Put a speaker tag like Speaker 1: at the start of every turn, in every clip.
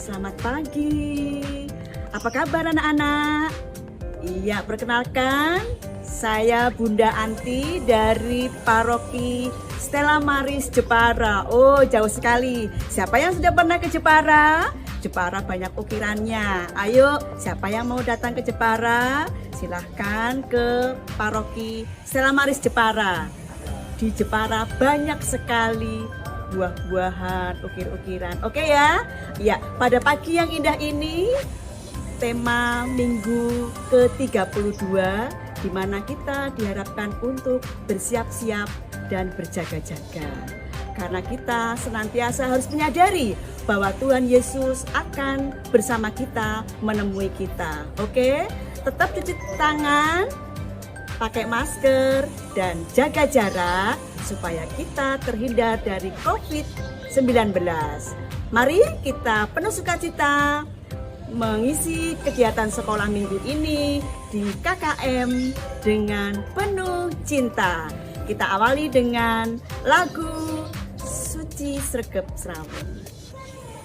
Speaker 1: selamat pagi. Apa kabar anak-anak? Iya, perkenalkan, saya Bunda Anti dari Paroki Stella Maris Jepara. Oh, jauh sekali. Siapa yang sudah pernah ke Jepara? Jepara banyak ukirannya. Ayo, siapa yang mau datang ke Jepara? Silahkan ke Paroki Stella Maris Jepara. Di Jepara banyak sekali buah-buahan, ukir-ukiran. Oke ya? Ya, pada pagi yang indah ini tema minggu ke-32 di mana kita diharapkan untuk bersiap-siap dan berjaga-jaga. Karena kita senantiasa harus menyadari bahwa Tuhan Yesus akan bersama kita, menemui kita. Oke? Tetap cuci tangan, pakai masker, dan jaga jarak supaya kita terhindar dari COVID-19. Mari kita penuh sukacita mengisi kegiatan sekolah minggu ini di KKM dengan penuh cinta. Kita awali dengan lagu Suci Sregep Srawung.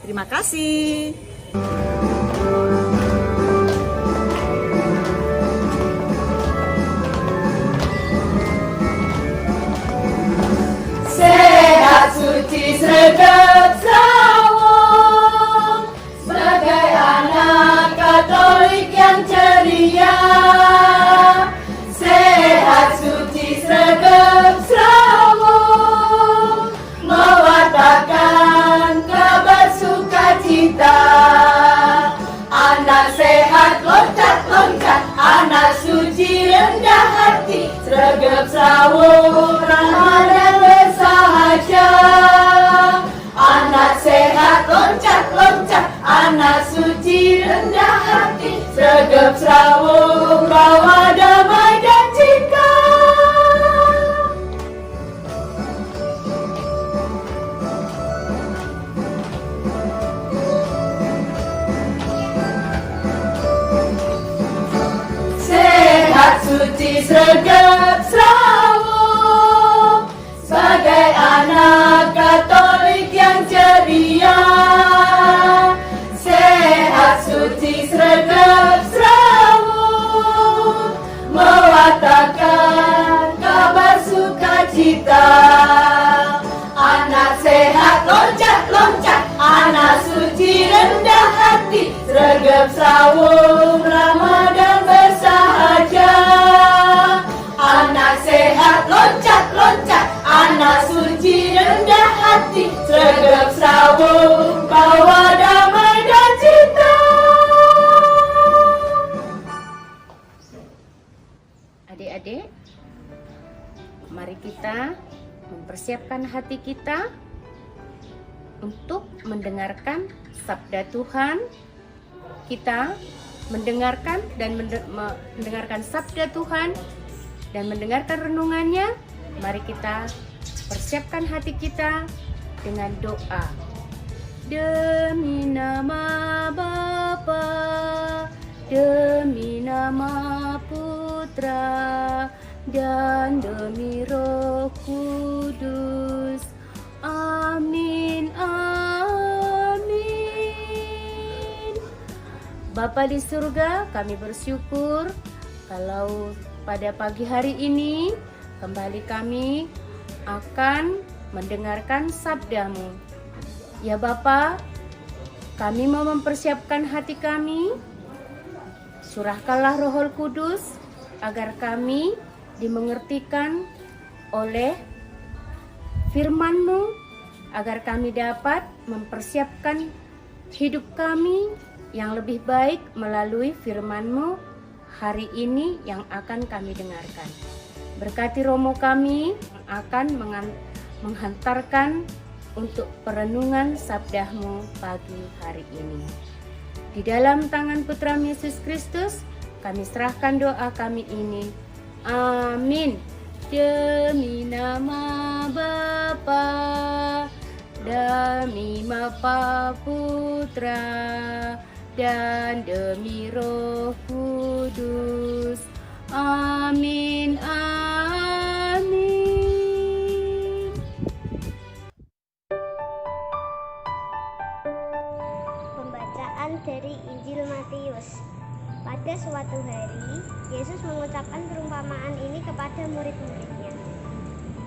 Speaker 1: Terima kasih.
Speaker 2: Sehat suci sregep srawung, sebagai anak Katolik yang ceria. Sehat suci sregep srawung, mewartakan kabar sukacita. Anak sehat loncat-loncat, anak suci rendah hati, sregep srawung ramah dan bersahaja. Anak sehat loncat-loncat, anak suci rendah hati, sregep srawung bawa damai dan cinta. Sehat suci sregep srawung, sebagai anak Katolik yang ceria. Sehat suci sregep srawung, mewartakan kabar sukacita. Anak sehat loncat-loncat, anak suci rendah hati, sregep srawung ramah dan bersahaja. Anak sehat loncat-loncat, anak suci rendah hati, sregep srawung bawa damai dan cinta.
Speaker 3: Adik-adik, mari kita mempersiapkan hati kita untuk mendengarkan sabda Tuhan. Kita mendengarkan dan mendengarkan sabda Tuhan dan mendengarkan renungannya. Mari kita persiapkan hati kita dengan doa. Demi nama Bapa, demi nama Putra, dan demi Roh Kudus. Amin, amin. Bapa di surga, kami bersyukur kalau pada pagi hari ini kembali kami akan mendengarkan sabda-Mu. Ya Bapa, kami mau mempersiapkan hati kami. Surahkanlah Roh Kudus agar kami dimengertikan oleh firman-Mu, agar kami dapat mempersiapkan hidup kami yang lebih baik melalui firman-Mu hari ini yang akan kami dengarkan. Berkati romo kami akan menghantarkan untuk perenungan sabda-Mu pagi hari ini. Di dalam tangan Putra Yesus Kristus, kami serahkan doa kami ini. Amin. Demi nama Bapa, demi Bapa Putra, dan demi Roh Kudus. Amin, amin.
Speaker 4: Pembacaan suatu hari, Yesus mengucapkan perumpamaan ini kepada murid-muridnya.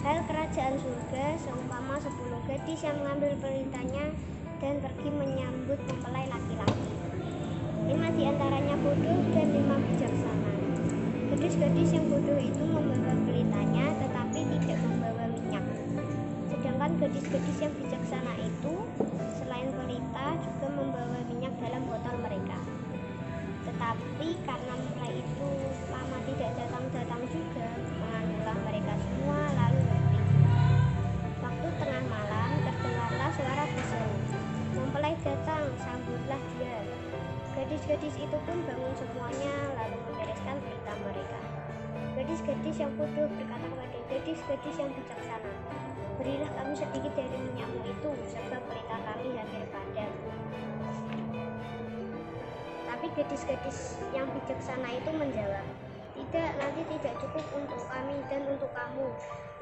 Speaker 4: Hal kerajaan surga seumpama 10 gadis yang mengambil pelitanya dan pergi menyambut mempelai laki-laki. 5 di antaranya bodoh dan 5 bijaksana. Gadis-gadis yang bodoh itu membawa pelitanya tetapi tidak membawa minyak. Sedangkan gadis-gadis yang bijaksana itu selain pelita juga membawa minyak dalam botol mereka. Tetapi karena mempelai itu lama tidak datang-datang juga, mengambillah mereka semua lalu pergi. Waktu tengah malam terdengarlah suara berseru, "Mempelai datang, sambutlah dia." Gadis-gadis itu pun bangun semuanya lalu membereskan pelita mereka. Gadis-gadis yang bodoh berkata kepada gadis-gadis yang bijaksana, "Berilah kami sedikit dari minyakmu itu, sebab pelita kami hampir padam." Tapi gadis-gadis yang bijaksana itu menjawab, "Tidak, nanti tidak cukup untuk kami dan untuk kamu.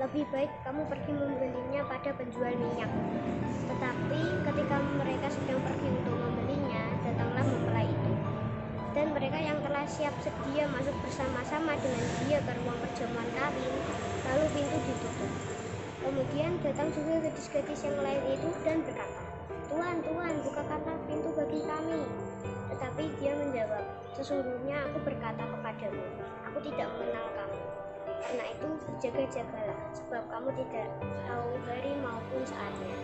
Speaker 4: Lebih baik kamu pergi membelinya pada penjual minyak." Tetapi ketika mereka sedang pergi untuk membelinya, datanglah mempelai itu. Dan mereka yang telah siap sedia masuk bersama-sama dengan dia ke ruang perjamuan kawin, lalu pintu ditutup. Kemudian datang juga gadis-gadis yang lain itu dan berkata, "Tuhan, Tuhan, bukakanlah pintu bagi kami." Tetapi dia menjawab, "Sesungguhnya aku berkata kepadamu, aku tidak mengenal kamu. Karena itu berjaga-jagalah, sebab kamu tidak tahu hari maupun saatnya."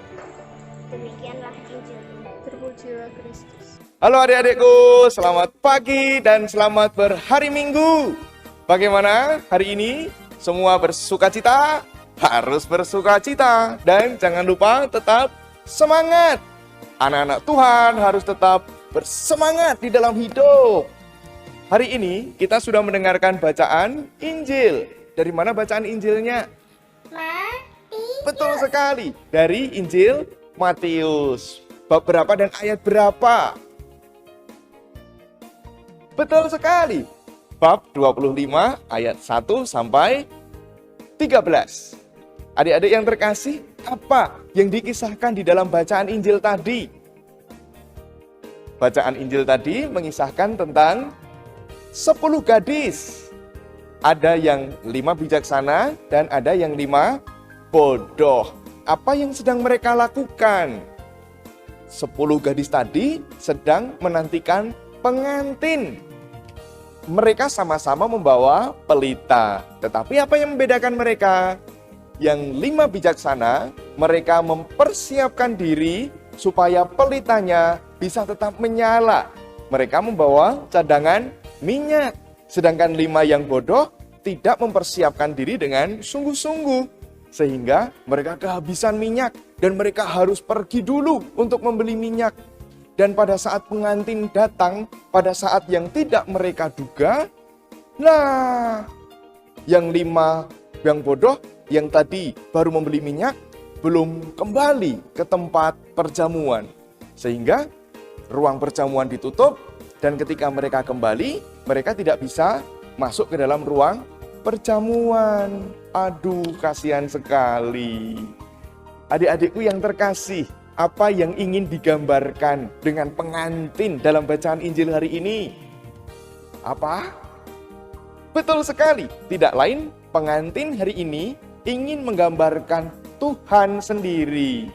Speaker 4: Demikianlah Injil.
Speaker 3: Terpujilah Kristus.
Speaker 5: Halo adik-adikku, selamat pagi dan selamat berhari Minggu. Bagaimana hari ini? Semua bersukacita? Harus bersukacita. Dan jangan lupa tetap semangat. Anak-anak Tuhan harus tetap bersemangat di dalam hidup. Hari ini kita sudah mendengarkan bacaan Injil. Dari mana bacaan Injilnya?
Speaker 4: Matius.
Speaker 5: Betul sekali, dari Injil Matius. Bab berapa dan ayat berapa? Betul sekali, bab 25 ayat 1 sampai 13. Adik-adik yang terkasih, apa yang dikisahkan di dalam bacaan Injil tadi? Bacaan Injil tadi mengisahkan tentang 10 gadis. Ada yang 5 bijaksana dan ada yang 5 bodoh. Apa yang sedang mereka lakukan? 10 gadis tadi sedang menantikan pengantin. Mereka sama-sama membawa pelita. Tetapi apa yang membedakan mereka? Yang 5 bijaksana, mereka mempersiapkan diri supaya pelitanya bisa tetap menyala. Mereka membawa cadangan minyak. Sedangkan 5 yang bodoh tidak mempersiapkan diri dengan sungguh-sungguh. Sehingga mereka kehabisan minyak dan mereka harus pergi dulu untuk membeli minyak. Dan pada saat pengantin datang, pada saat yang tidak mereka duga, nah, yang 5 yang bodoh yang tadi baru membeli minyak belum kembali ke tempat perjamuan. Sehingga ruang perjamuan ditutup dan ketika mereka kembali, mereka tidak bisa masuk ke dalam ruang perjamuan. Aduh, kasihan sekali. Adik-adikku yang terkasih, apa yang ingin digambarkan dengan pengantin dalam bacaan Injil hari ini? Apa? Betul sekali, tidak lain pengantin hari ini ingin menggambarkan Tuhan sendiri.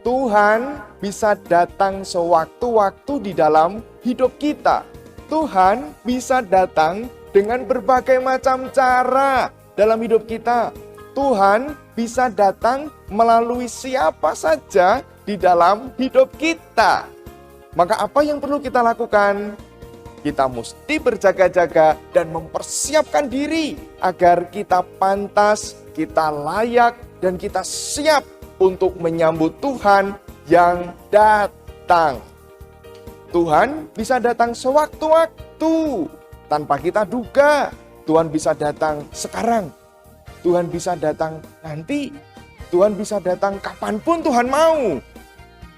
Speaker 5: Tuhan bisa datang sewaktu-waktu di dalam hidup kita. Tuhan bisa datang dengan berbagai macam cara dalam hidup kita. Tuhan bisa datang melalui siapa saja di dalam hidup kita. Maka apa yang perlu kita lakukan? Kita mesti berjaga-jaga dan mempersiapkan diri agar kita pantas, kita layak, dan kita siap untuk menyambut Tuhan yang datang. Tuhan bisa datang sewaktu-waktu tanpa kita duga. Tuhan bisa datang sekarang. Tuhan bisa datang nanti. Tuhan bisa datang kapanpun Tuhan mau.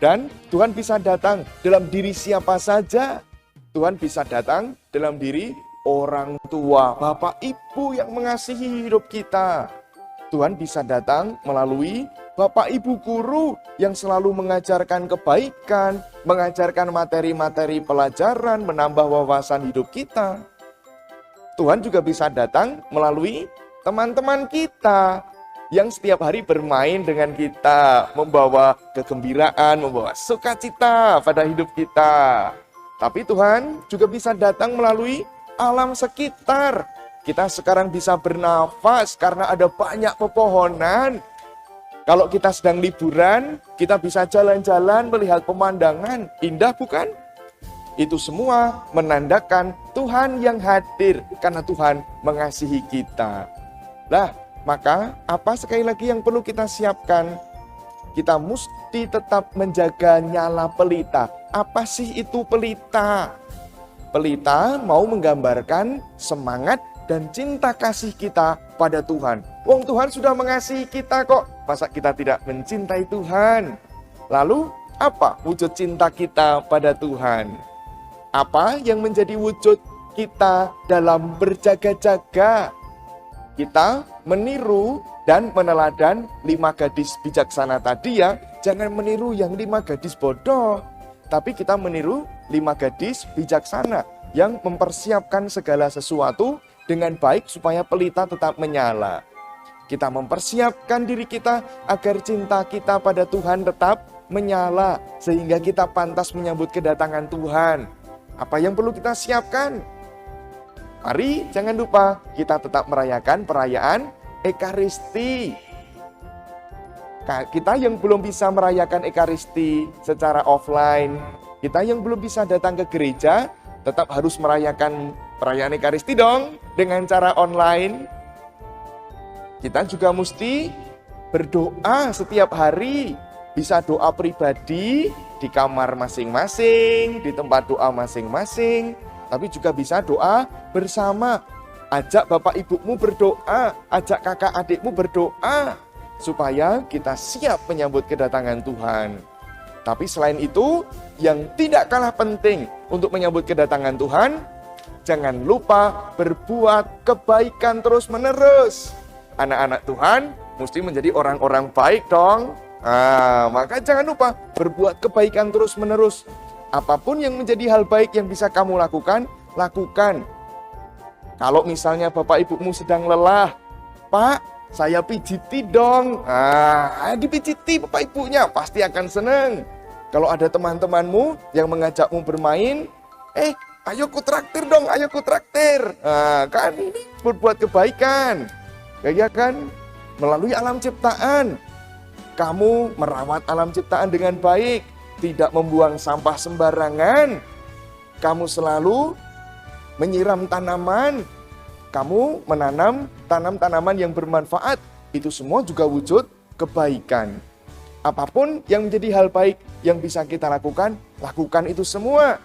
Speaker 5: Dan Tuhan bisa datang dalam diri siapa saja. Tuhan bisa datang dalam diri orang tua, bapak, ibu yang mengasihi hidup kita. Tuhan bisa datang melalui bapak, ibu, guru yang selalu mengajarkan kebaikan, mengajarkan materi-materi pelajaran, menambah wawasan hidup kita. Tuhan juga bisa datang melalui teman-teman kita yang setiap hari bermain dengan kita, membawa kegembiraan, membawa sukacita pada hidup kita. Tapi Tuhan juga bisa datang melalui alam sekitar. Kita sekarang bisa bernafas karena ada banyak pepohonan. Kalau kita sedang liburan, kita bisa jalan-jalan melihat pemandangan. Indah bukan? Itu semua menandakan Tuhan yang hadir karena Tuhan mengasihi kita. Lah, maka apa sekali lagi yang perlu kita siapkan? Kita mesti tetap menjaga nyala pelita. Apa sih itu pelita? Pelita mau menggambarkan semangat dan cinta kasih kita pada Tuhan. Wong Tuhan sudah mengasihi kita kok. Masa kita tidak mencintai Tuhan? Lalu apa wujud cinta kita pada Tuhan? Apa yang menjadi wujud kita dalam berjaga-jaga? Kita meniru dan meneladan 5 gadis bijaksana tadi ya. Jangan meniru yang 5 gadis bodoh. Tapi kita meniru 5 gadis bijaksana yang mempersiapkan segala sesuatu dengan baik supaya pelita tetap menyala. Kita mempersiapkan diri kita agar cinta kita pada Tuhan tetap menyala. Sehingga kita pantas menyambut kedatangan Tuhan. Apa yang perlu kita siapkan? Mari jangan lupa kita tetap merayakan perayaan Ekaristi. Kita yang belum bisa merayakan Ekaristi secara offline, kita yang belum bisa datang ke gereja, tetap harus merayakan perayaan Ekaristi dong dengan cara online. Kita juga mesti berdoa setiap hari. Bisa doa pribadi di kamar masing-masing, di tempat doa masing-masing. Tapi juga bisa doa bersama. Ajak bapak ibumu berdoa, ajak kakak adikmu berdoa. Supaya kita siap menyambut kedatangan Tuhan. Tapi selain itu, yang tidak kalah penting untuk menyambut kedatangan Tuhan, jangan lupa berbuat kebaikan terus-menerus. Anak-anak Tuhan mesti menjadi orang-orang baik dong. Maka jangan lupa berbuat kebaikan terus-menerus. Apapun yang menjadi hal baik yang bisa kamu lakukan, lakukan. Kalau misalnya bapak ibumu sedang lelah, Pak, saya pijiti dong. Dipijiti bapak ibunya, pasti akan senang. Kalau ada teman-temanmu yang mengajakmu bermain, ayo ku traktir dong, ayo ku traktir. Kan ini berbuat kebaikan. Ya kan? Melalui alam ciptaan. Kamu merawat alam ciptaan dengan baik, tidak membuang sampah sembarangan. Kamu selalu menyiram tanaman. Kamu menanam tanaman yang bermanfaat. Itu semua juga wujud kebaikan. Apapun yang menjadi hal baik yang bisa kita lakukan, lakukan itu semua.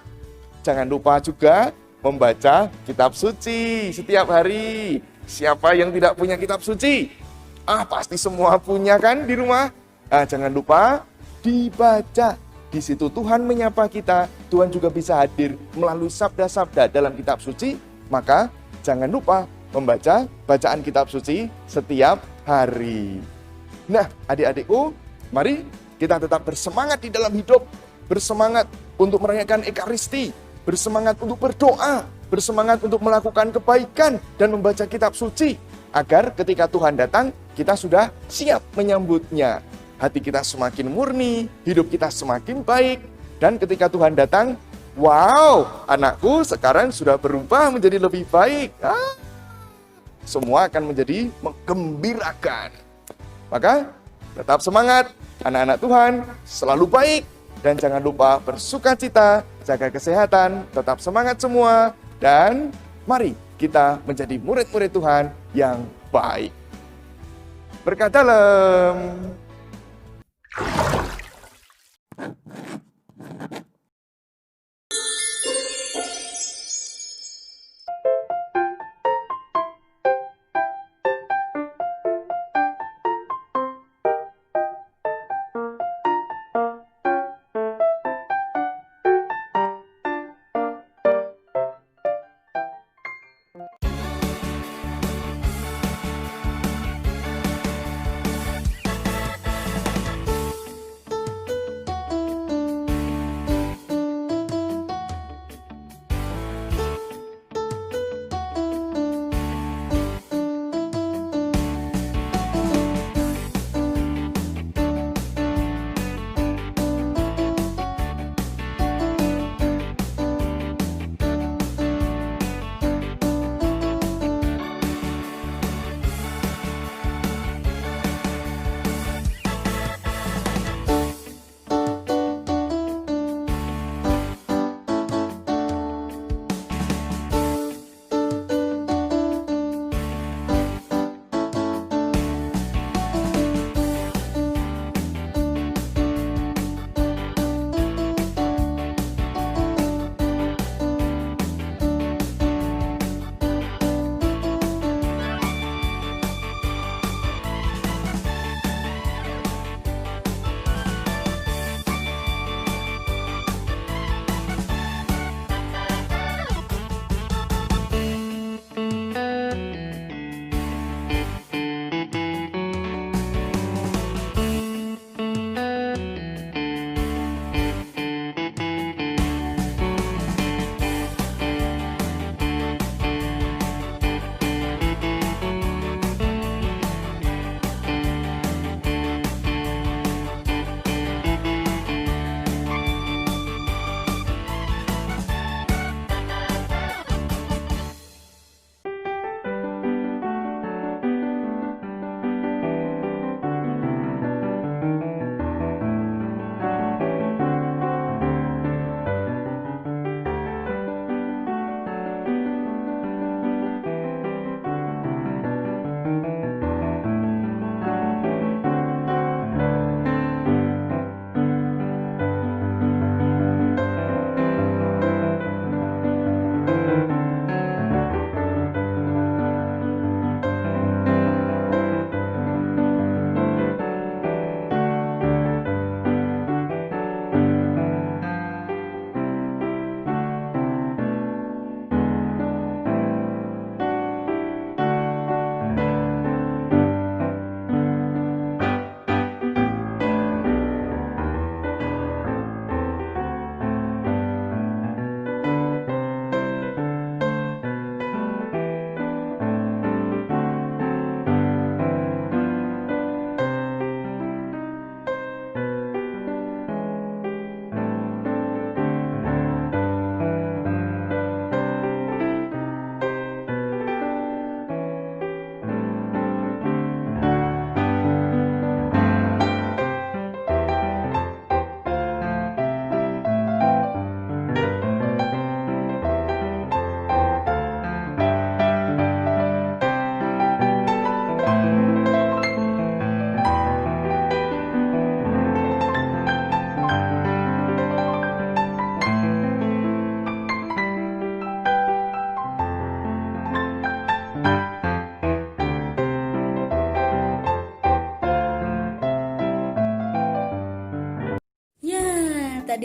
Speaker 5: Jangan lupa juga membaca kitab suci setiap hari. Siapa yang tidak punya kitab suci? Pasti semua punya kan di rumah? Jangan lupa dibaca. Di situ Tuhan menyapa kita. Tuhan juga bisa hadir melalui sabda-sabda dalam kitab suci. Maka jangan lupa membaca bacaan kitab suci setiap hari. Nah, adik-adikku, mari kita tetap bersemangat di dalam hidup. Bersemangat untuk merayakan Ekaristi. Bersemangat untuk berdoa. Bersemangat untuk melakukan kebaikan dan membaca kitab suci. Agar ketika Tuhan datang, kita sudah siap menyambutnya. Hati kita semakin murni, hidup kita semakin baik. Dan ketika Tuhan datang, wow, anakku sekarang sudah berubah menjadi lebih baik. Semua akan menjadi menggembirakan. Maka tetap semangat, anak-anak Tuhan, selalu baik. Dan jangan lupa bersukacita, jaga kesehatan, tetap semangat semua. Dan mari kita menjadi murid-murid Tuhan yang baik. Berkat dalam.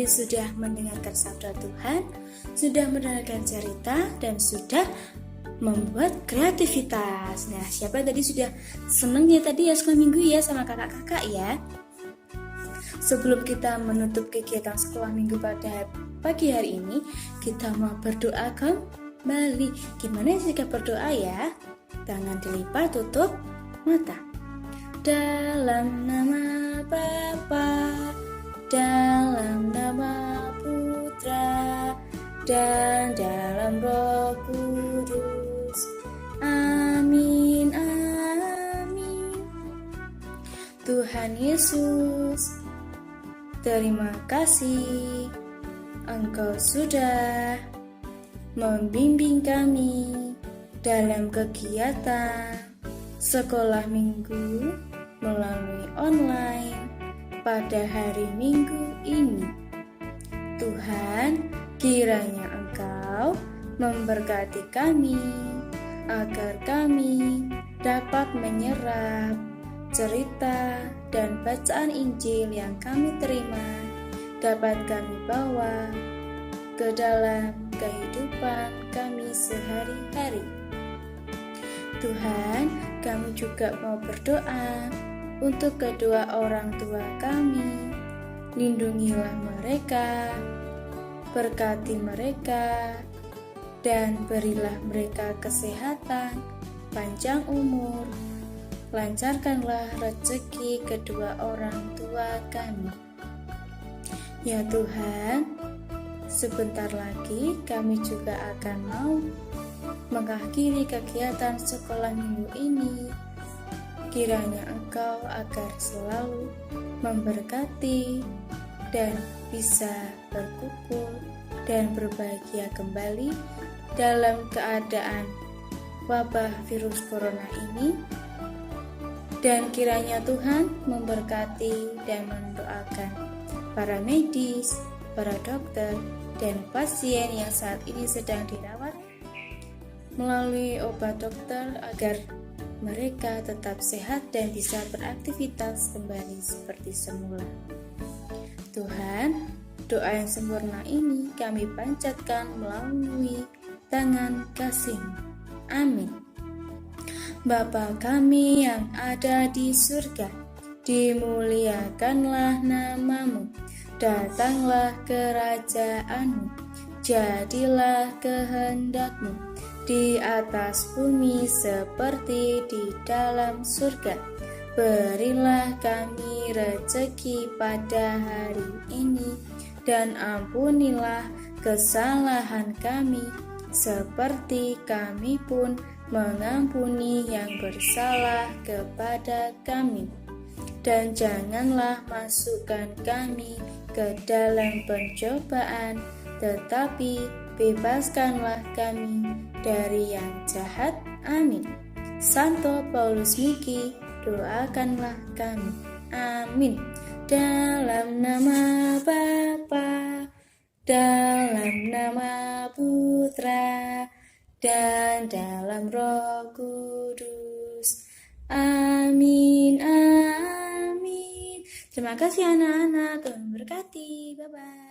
Speaker 3: adik sudah mendengarkan sabda Tuhan, sudah mendengarkan cerita, dan sudah membuat kreativitas. Nah, siapa tadi sudah seneng ya tadi ya sekolah minggu ya sama kakak-kakak ya? Sebelum kita menutup kegiatan sekolah minggu pada pagi hari ini, kita mau berdoa kembali. Gimana jika berdoa ya? Tangan dilipat, tutup mata. Dalam nama Bapa, dalam nama Putra, dan dalam Roh Kudus. Amin, amin. Tuhan Yesus, terima kasih Engkau sudah membimbing kami dalam kegiatan sekolah minggu melalui online pada hari Minggu ini. Tuhan, kiranya Engkau memberkati kami agar kami dapat menyerap cerita dan bacaan Injil yang kami terima dapat kami bawa ke dalam kehidupan kami sehari-hari. Tuhan, kami juga mau berdoa untuk kedua orang tua kami. Lindungilah mereka, berkati mereka, dan berilah mereka kesehatan, panjang umur. Lancarkanlah rezeki kedua orang tua kami. Ya Tuhan, sebentar lagi kami juga akan mau mengakhiri kegiatan sekolah minggu ini. Kiranya Engkau agar selalu memberkati dan bisa berkumpul dan berbahagia kembali dalam keadaan wabah virus corona ini. Dan kiranya Tuhan memberkati dan mendoakan para medis, para dokter, dan pasien yang saat ini sedang dirawat melalui obat dokter agar mereka tetap sehat dan bisa beraktivitas kembali seperti semula. Tuhan, doa yang sempurna ini kami panjatkan melalui tangan kasih-Mu. Amin. Bapa kami yang ada di surga, dimuliakanlah nama-Mu, datanglah kerajaan-Mu, jadilah kehendak-Mu di atas bumi seperti di dalam surga. Berilah kami rezeki pada hari ini, dan ampunilah kesalahan kami, seperti kami pun mengampuni yang bersalah kepada kami. Dan janganlah masukkan kami ke dalam pencobaan, tetapi bebaskanlah kami dari yang jahat. Amin. Santo Paulus Miki, doakanlah kami. Amin. Dalam nama Bapa, dalam nama Putra, dan dalam Roh Kudus. Amin, amin. Terima kasih anak-anak, Tuhan berkati. Bye-bye.